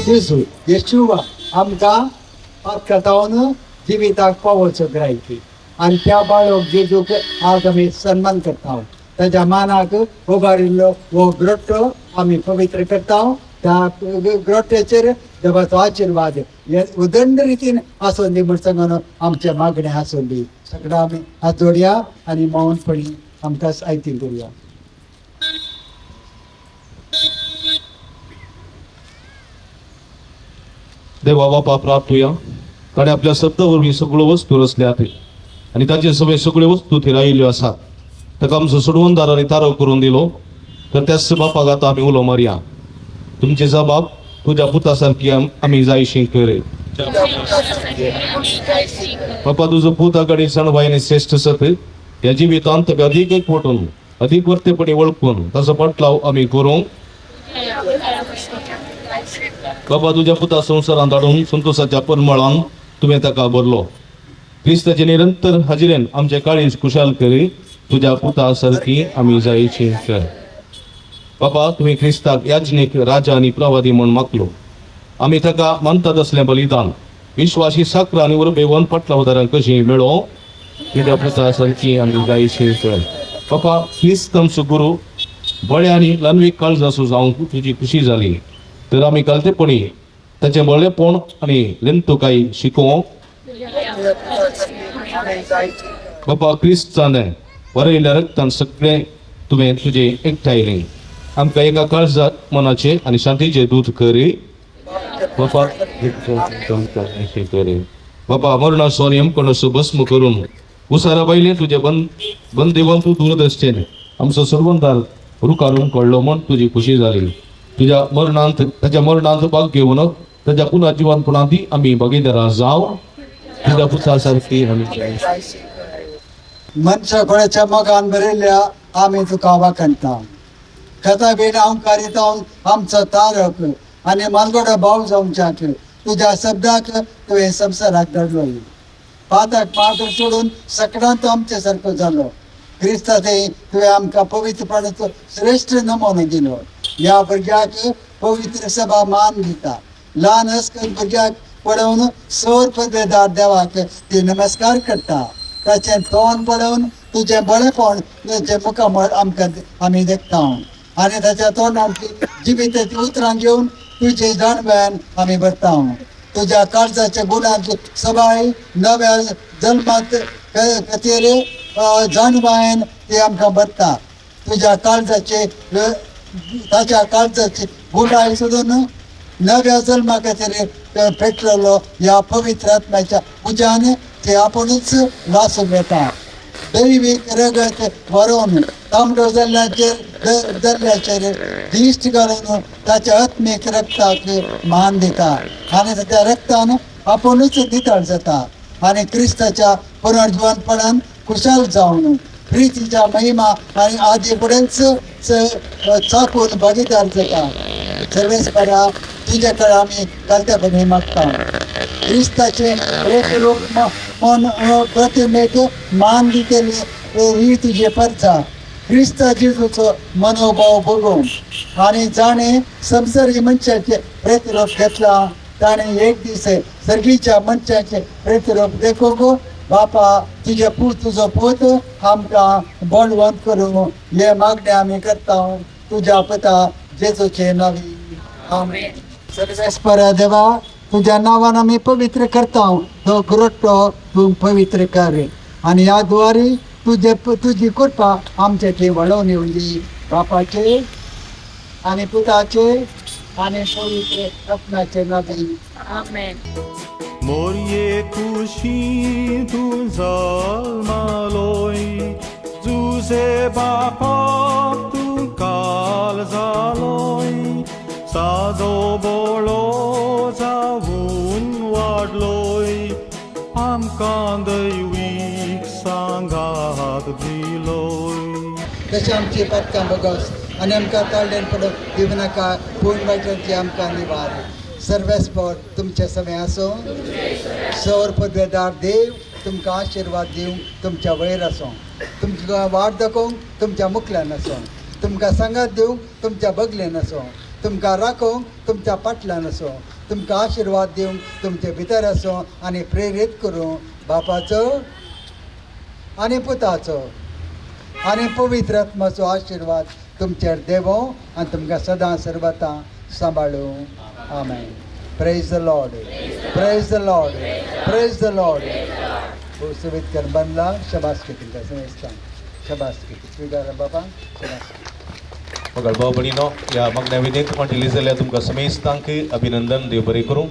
Jezu, Yeshua आमकां पातकातावन जिविताक पावोवचो करायची आनी त्या बाळोक जेजूक आज आमी सन्मान करता. ताच्या मानाक उबारिल्लो हो ग्रोट्टो आमी पवित्र करता. त्या ग्रोट्ट्याचेर देवाचो आशिर्वाद हे उदंड रितीन आसूंदी म्हूण सांगून आमचे मागणे आसूंदी. सगळ्या आमी हात जोडया आनी मौनपणी आमकां आयती करूया. देवा बापा प्रार्थूया ताणें आपल्या शब्दावरवीं सगळ्यो वस्तू रचल्यात आनी ताचे सगळे सगळ्यो वस्तू थंय आयिल्ल्यो आसात. ताका आमचो सोडवणदार आनी तारो करून दिलो. तर त्याच बापाक आतां आमी उलो मारया. तुमचे जबाब तुज्या पुता सारकी आमी जायशीं कर. बापा तुजो पूत आघाडी सणबाईने श्रेष्ठ सत ह्या जिवितांत अदीक एक वटून अदीक वर्तेपणी वळखून ताचो पाटलाव आमी करूं. बाबा तुझ्या पुता संवसारांत हाडून संतोषाच्या परमळान तुवें ताका भरलो. क्रिस्ताचे निरंतर हाजिरेन आमचे काळीज खुशाल करी. तुझ्या पुता सारकी आमी जायची कर. बाबा तुवें क्रिस्ताक याजनीक राजा आनी प्रवादी म्हूण मागलो. आमी ताका मानतात असलें बलिदान विश्वासी साखर आनी वरबेवन पाटलावदारांक कशी मेळो. तुझ्या पुता सारकी आमी जायची कर. बापा क्रिस्त आमचो गुरू बळे आनी ल्हानवीक काळजाचो जावंक तुजी खुशी जाली. तर आमी कालतेपणी ताचे बळेपण आनी लेंतुकाई शिकोवंक बापा क्रिस्तान बरयल्ल्या रक्तान सगळें तुवें तुजे एकठांयलें. आमकां एका काळजात मनाचे आनी शांतीचे दूत करी. बापा बापा मरणाचो आनी अमकणाचो भस्म करून उसारा बायले तुजे बंदेवन तूं दूरदर्शेन आमचो सर्वंदार रुकारून कळलो म्हूण तुजी खुशी जाली. तुझ्या मरणांत ताच्या मरणांत भाग घेवन ताच्या पुन्हा जिवंतपणांत आमी भागीदार जाव. तुझ्या पुता सारकी आमी मनशा कोणाच्या मोगान बरयल्या आमी तुका वाखणटा. कथा बीन अहंकारिता आमचो तारक आनी मालगडो भाव जावच्याक तुज्या शब्दाक तुवें संवसाराक धडलो. पाताक पात्र सोडून सगळ्यांत आमचे सारको जालो. क्रिस्ताचे तुवें आमकां पवित्रपणाचो श्रेष्ठ नमूनो दिलो. ह्या भुरग्याक पवित्र सभा मान दिता. ल्हान अस्कल भुरग्याक पळोवन सौर पदवेदार देवाक ती नमस्कार करता. ताचें तोंड पळोवन तुजें बळेपण तुजें मुखामळ आमकां आमी देखता आनी ताच्या तोंडांतली जिविताची उतरां घेवन तुजे जाणव्यान आमी भरता. तुज्या काळजाच्या गुणांतली सबाय नव्या जल्मांत खातीर जाणवायन ती आमकां भरता. तुज्या काळजाचे ताच्या काळजाची गुणाय सोडून नव्या जल्मा खातीर पेटलेलो ह्या पवित्र आत्म्याच्या उज्यान ते आपुणूच लासून येता. दैवीक रगत व्हरून तांबडो दर्याचेर दिश्ट घालून ताच्या आत्मीक रक्ताक मान दिता आनी त्या रक्तान आपुणूच दिताळ जाता आनी क्रिस्ताच्या पुनर्जीवनपणान खुशाल जावन प्रितीच्या महिमा आनी आदी फुडेंच चाकून भागीदार जाता. सर्वेस्परा तुजे कडेन आमी कालतेपणी मागता. क्रिस्ताचे प्रतिरूप म्हूण प्रतिमेक मान दितेले ही तुजे परचा. क्रिस्ता जेजूचो मनोभाव भोगून आनी जाणें संवसारी मनशाचे प्रतिरूप घेतला. ताणें एक दीस सर्गीच्या मनशाचे प्रतिरूप देखूंक बापा तुझे तुझो पूत आमकां बळवंत करूं हे मागणे आमी करता तुझ्या पुता जेजूचे नावी आमेन. सर्वेस्पर देवा तुझ्या नावान आमी पवित्र करता तो गुरट्टो तूं पवित्र कर आणि ह्या द्वारे तुझी कृपा आमच्याची वळवून येवली बापाचे आणि पुताचे आणि पवित्र रत्नाचे नावी Amen. Morie kushi tu zalmaloi Zuze bapap tu kal zaloi Sado bolo zavun wadloi Am kandai wik sangat diloi तशी आमची पदकां बगस आणि आमकां ताळडेन पडत दिवं नाका पूर्ण वाईटांची आमकां निवार सर्वेस्पर तुमचे समें आसूं सौर पदवेदार देव तुमकां आशिर्वाद दिवंक तुमच्या वयर आसूं तुमकां वाट दाखोवंक तुमच्या मुखल्यान आसूं तुमकां सांगात दिवंक तुमच्या बगलेन आसूं तुमकां राखोवंक तुमच्या फाटल्यान आसूं तुमकां आशिर्वाद दिवंक तुमचे भितर आसूं आनी प्रेरीत करूं बापाचो आनी पुताचो आणि पवित्र आत्माचो आशिर्वाद तुमचेर देवो आनी तुमकां सदां सर्वतां सांबाळूं आमेन. Praise the lord, praise the lord, praise the lord. सुवित कर बनला शबास तुमकां समजता शबास स्वीकार बाबा शबास. मग भाऊ भयणीनो ह्या मागण्या विनंती मांडिली जाल्यार तुमकां समेस्तांक अभिनंदन देव बरें करूं.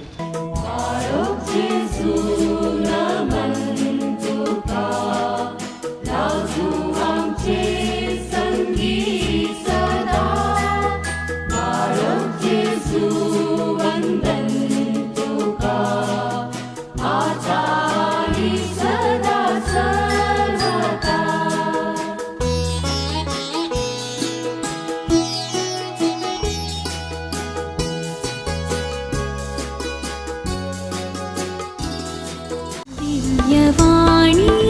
दिव्यवाणी